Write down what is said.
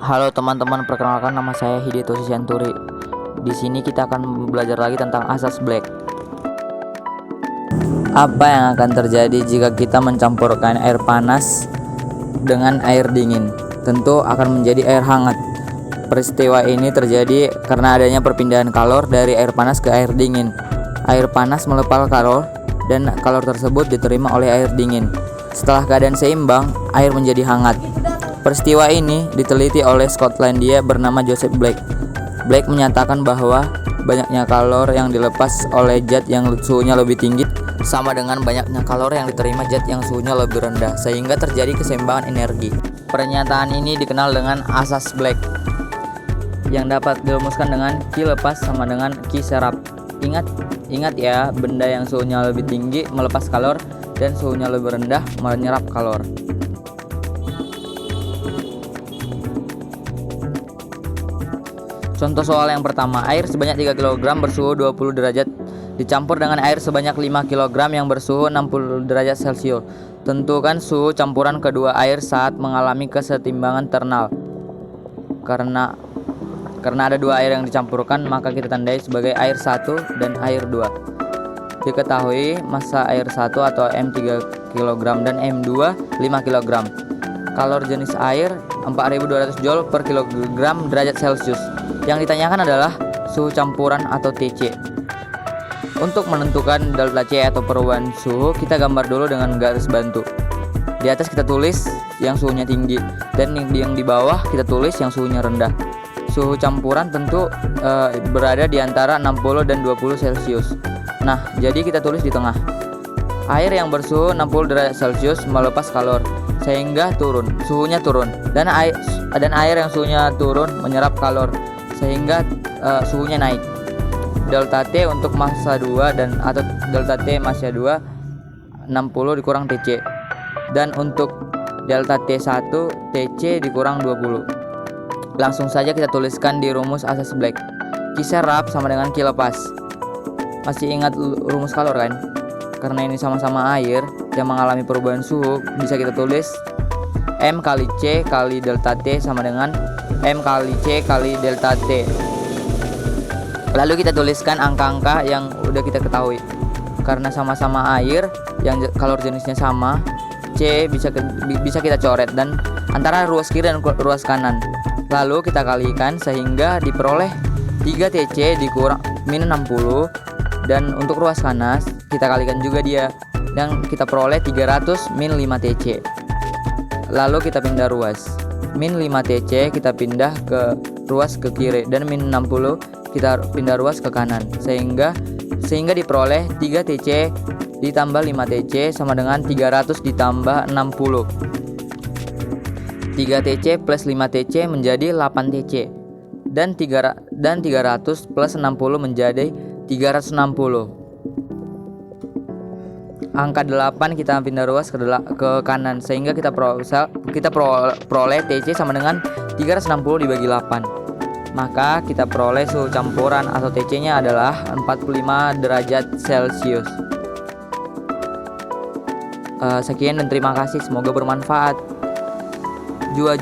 Halo teman-teman, perkenalkan nama saya Hidayat Santuri. Di sini kita akan belajar lagi tentang asas Black. Apa yang akan terjadi jika kita mencampurkan air panas dengan air dingin? Tentu akan menjadi air hangat. Peristiwa ini terjadi karena adanya perpindahan kalor dari air panas ke air dingin. Air panas melepaskan kalor dan kalor tersebut diterima oleh air dingin. Setelah keadaan seimbang, air menjadi hangat. Peristiwa ini diteliti oleh Skotlandia bernama Joseph Black. Black menyatakan bahwa banyaknya kalor yang dilepas oleh zat yang suhunya lebih tinggi sama dengan banyaknya kalor yang diterima zat yang suhunya lebih rendah, sehingga terjadi keseimbangan energi. Pernyataan ini dikenal dengan asas Black, yang dapat dirumuskan dengan Q lepas sama dengan Q serap. Ingat ya, benda yang suhunya lebih tinggi melepas kalor dan suhunya lebih rendah menyerap kalor. Contoh soal yang pertama, air sebanyak 3 kg bersuhu 20 derajat dicampur dengan air sebanyak 5 kg yang bersuhu 60 derajat Celcius. Tentukan suhu campuran kedua air saat mengalami kesetimbangan thermal. Karena ada dua air yang dicampurkan, maka kita tandai sebagai air 1 dan air 2. Diketahui massa air 1 atau M 3 kg dan M2 5 kg. Kalor jenis air 4200 Joule per kilogram derajat Celcius. Yang ditanyakan adalah suhu campuran atau TC. Untuk menentukan delta C atau perubahan suhu, kita gambar dulu dengan garis bantu. Di atas kita tulis yang suhunya tinggi, dan yang di bawah kita tulis yang suhunya rendah. Suhu campuran tentu berada di antara 60 dan 20 Celcius. Nah, jadi kita tulis di tengah. Air yang bersuhu 60 derajat Celcius melepas kalor, sehingga suhunya turun. Dan air yang suhunya turun menyerap kalor, sehingga suhunya naik. Delta T untuk massa 2 atau delta T massa 2 60 dikurang TC. Dan untuk delta T1 TC dikurang 20. Langsung saja kita tuliskan di rumus asas Black. Q serap sama dengan Q lepas. Masih ingat rumus kalor kan? Karena ini sama-sama air yang mengalami perubahan suhu, bisa kita tulis M kali C kali delta T sama dengan M kali C kali delta T. Lalu kita tuliskan angka-angka yang udah kita ketahui. Karena sama-sama air yang kalor jenisnya sama, C bisa kita coret dan antara ruas kiri dan ruas kanan. Lalu kita kalikan sehingga diperoleh 3 TC dikurang min 60, dan untuk ruas kanan kita kalikan juga dia yang kita peroleh 300 min 5 TC. Lalu kita pindah ruas. Min 5 TC kita pindah ke ruas ke kiri, dan min 60 kita pindah ruas ke kanan, sehingga diperoleh 3 TC ditambah 5 TC sama dengan 300 ditambah 60. 3 TC plus 5 TC menjadi 8 TC, dan 300 plus 60 menjadi 360. Angka 8 kita pindah ruas ke kanan, sehingga kita peroleh TC sama dengan 360 dibagi 8. Maka kita peroleh suhu campuran atau TC-nya adalah 45 derajat Celcius. Sekian dan terima kasih, semoga bermanfaat. Jua